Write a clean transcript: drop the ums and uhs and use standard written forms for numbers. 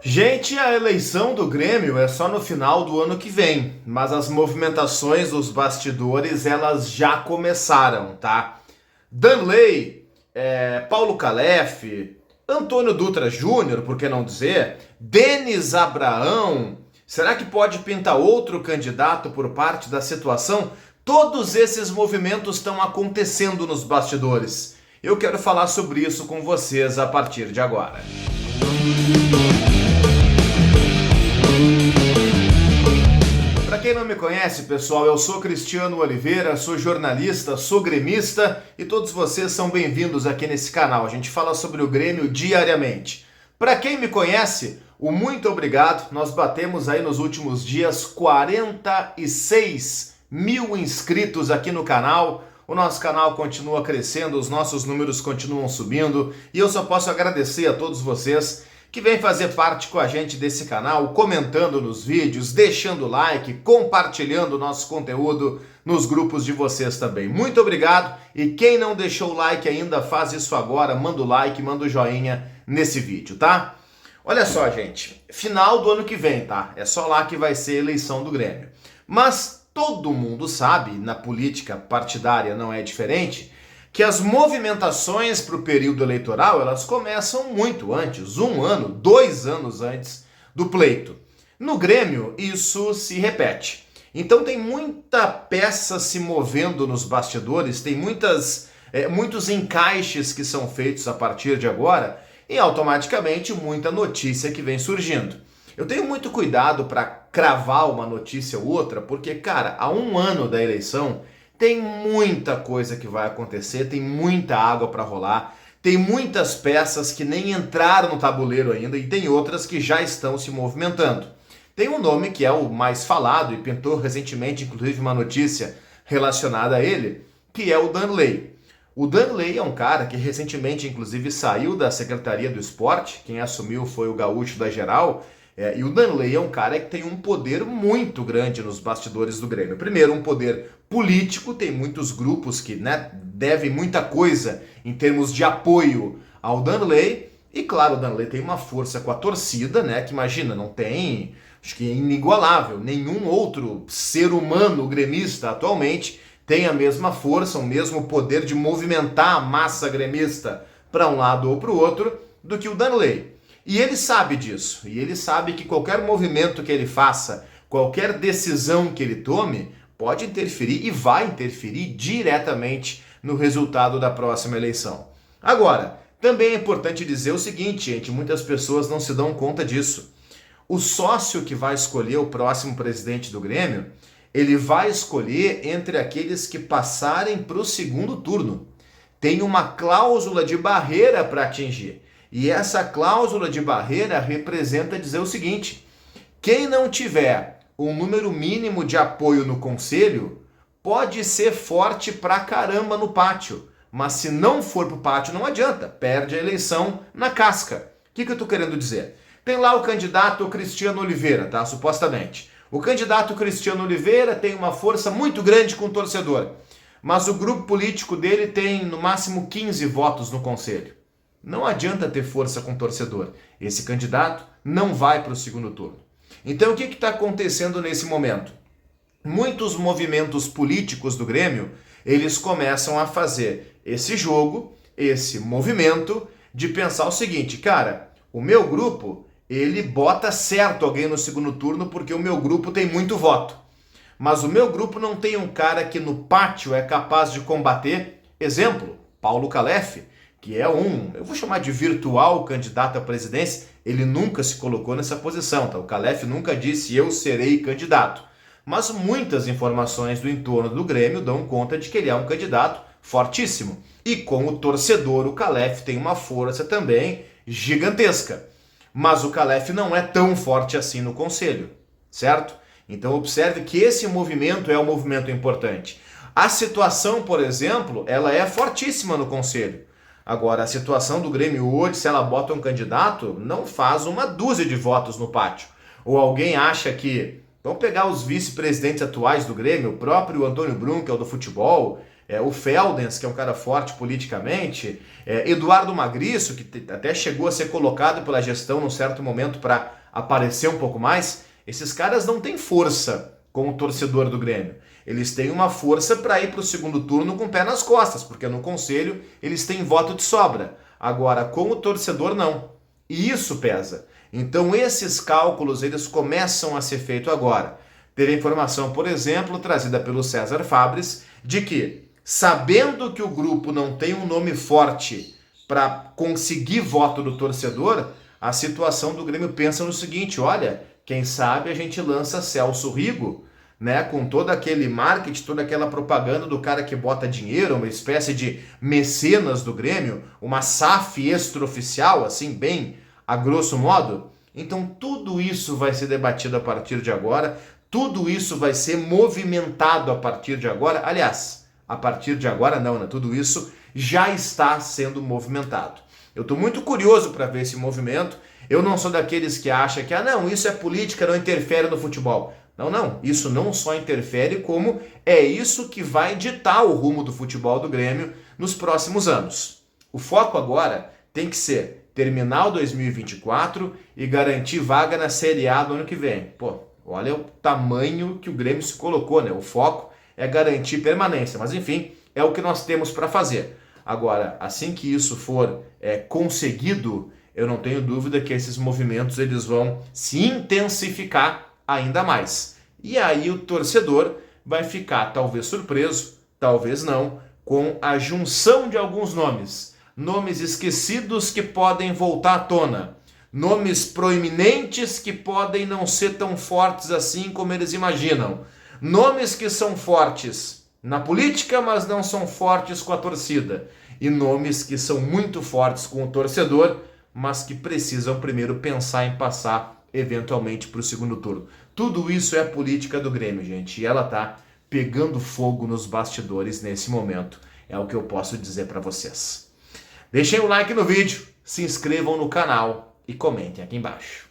Gente, a eleição do Grêmio é só no final do ano que vem, mas as movimentações dos bastidores elas já começaram, tá? Danley, Paulo Calef, Antônio Dutra Júnior, por que não dizer? Denis Abraão, será que pode pintar outro candidato por parte da situação? Todos esses movimentos estão acontecendo nos bastidores. Eu quero falar sobre isso com vocês a partir de agora. Para quem não me conhece, pessoal, eu sou Cristiano Oliveira, sou jornalista, sou gremista e todos vocês são bem-vindos aqui nesse canal. A gente fala sobre o Grêmio diariamente. Para quem me conhece, o muito obrigado. Nós batemos aí nos últimos dias 46 mil inscritos aqui no canal. O nosso canal continua crescendo, os nossos números continuam subindo e eu só posso agradecer a todos vocês que vem fazer parte com a gente desse canal, comentando nos vídeos, deixando like, compartilhando o nosso conteúdo nos grupos de vocês também. Muito obrigado e quem não deixou o like ainda, faz isso agora, manda o like, manda o joinha nesse vídeo, tá? Olha só, gente, final do ano que vem, tá? É só lá que vai ser a eleição do Grêmio. Mas todo mundo sabe, na política partidária não é diferente, que as movimentações para o período eleitoral elas começam muito antes, 1 ano, 2 anos antes do pleito. No Grêmio, isso se repete. Então tem muita peça se movendo nos bastidores, tem muitos encaixes que são feitos a partir de agora e automaticamente muita notícia que vem surgindo. Eu tenho muito cuidado para cravar uma notícia ou outra, porque, cara, há 1 ano da eleição tem muita coisa que vai acontecer, tem muita água para rolar, tem muitas peças que nem entraram no tabuleiro ainda e tem outras que já estão se movimentando. Tem um nome que é o mais falado e pintou recentemente, inclusive, uma notícia relacionada a ele, que é o Danley. O Danley é um cara que recentemente, inclusive, saiu da Secretaria do Esporte, quem assumiu foi o Gaúcho da Geral, e o Danley é um cara que tem um poder muito grande nos bastidores do Grêmio. Primeiro, um poder político, tem muitos grupos que devem muita coisa em termos de apoio ao Danley. E claro, o Danley tem uma força com a torcida, que imagina, não tem, acho que é inigualável. Nenhum outro ser humano gremista atualmente tem a mesma força, o mesmo poder de movimentar a massa gremista para um lado ou para o outro do que o Danley. E ele sabe disso, e ele sabe que qualquer movimento que ele faça, qualquer decisão que ele tome, pode interferir e vai interferir diretamente no resultado da próxima eleição. Agora, também é importante dizer o seguinte, gente, muitas pessoas não se dão conta disso. O sócio que vai escolher o próximo presidente do Grêmio, ele vai escolher entre aqueles que passarem para o segundo turno. Tem uma cláusula de barreira para atingir. E essa cláusula de barreira representa dizer o seguinte: quem não tiver um número mínimo de apoio no conselho pode ser forte pra caramba no pátio, mas se não for pro pátio não adianta, perde a eleição na casca. O que eu tô querendo dizer? Tem lá o candidato Cristiano Oliveira, tá? Supostamente. O candidato Cristiano Oliveira tem uma força muito grande com o torcedor, mas o grupo político dele tem no máximo 15 votos no conselho. Não adianta ter força com o torcedor. Esse candidato não vai para o segundo turno. Então o que está acontecendo nesse momento? Muitos movimentos políticos do Grêmio, eles começam a fazer esse jogo, esse movimento de pensar o seguinte, cara, o meu grupo, ele bota certo alguém no segundo turno porque o meu grupo tem muito voto. Mas o meu grupo não tem um cara que no pátio é capaz de combater. Exemplo, Paulo Calef, que é eu vou chamar de virtual candidato à presidência, ele nunca se colocou nessa posição, tá? O Calef nunca disse eu serei candidato. Mas muitas informações do entorno do Grêmio dão conta de que ele é um candidato fortíssimo. E com o torcedor, o Calef tem uma força também gigantesca. Mas o Calef não é tão forte assim no conselho, certo? Então observe que esse movimento é um movimento importante. A situação, por exemplo, ela é fortíssima no conselho. Agora, a situação do Grêmio hoje, se ela bota um candidato, não faz uma dúzia de votos no pátio. Ou alguém acha que... Vamos pegar os vice-presidentes atuais do Grêmio, o próprio Antônio Brum, que é o do futebol, o Feldens, que é um cara forte politicamente, Eduardo Magriço, que até chegou a ser colocado pela gestão num certo momento para aparecer um pouco mais, esses caras não têm força com o torcedor do Grêmio. Eles têm uma força para ir para o segundo turno com o pé nas costas, porque no conselho eles têm voto de sobra. Agora, com o torcedor, não. E isso pesa. Então, esses cálculos eles começam a ser feitos agora. Teve a informação, por exemplo, trazida pelo César Fabres, de que, sabendo que o grupo não tem um nome forte para conseguir voto do torcedor, a situação do Grêmio pensa no seguinte: olha, quem sabe a gente lança Celso Rigo, né, com todo aquele marketing, toda aquela propaganda do cara que bota dinheiro, uma espécie de mecenas do Grêmio, uma SAF extraoficial, assim, bem a grosso modo. Então tudo isso vai ser debatido a partir de agora, tudo isso vai ser movimentado a partir de agora. Aliás, a partir de agora não, né? Tudo isso já está sendo movimentado. Eu estou muito curioso para ver esse movimento. Eu não sou daqueles que acham que, não, isso é política, não interfere no futebol. Não, isso não só interfere, como é isso que vai ditar o rumo do futebol do Grêmio nos próximos anos. O foco agora tem que ser terminar o 2024 e garantir vaga na Série A do ano que vem. Pô, olha o tamanho que o Grêmio se colocou, né? O foco é garantir permanência, mas enfim, é o que nós temos para fazer. Agora, assim que isso for conseguido, eu não tenho dúvida que esses movimentos eles vão se intensificar ainda mais. E aí o torcedor vai ficar talvez surpreso, talvez não, com a junção de alguns nomes. Nomes esquecidos que podem voltar à tona. Nomes proeminentes que podem não ser tão fortes assim como eles imaginam. Nomes que são fortes na política, mas não são fortes com a torcida. E nomes que são muito fortes com o torcedor, mas que precisam primeiro pensar em passar eventualmente para o segundo turno. Tudo isso é a política do Grêmio, gente, e ela tá pegando fogo nos bastidores nesse momento. É o que eu posso dizer para vocês. Deixem o like no vídeo, se inscrevam no canal e comentem aqui embaixo.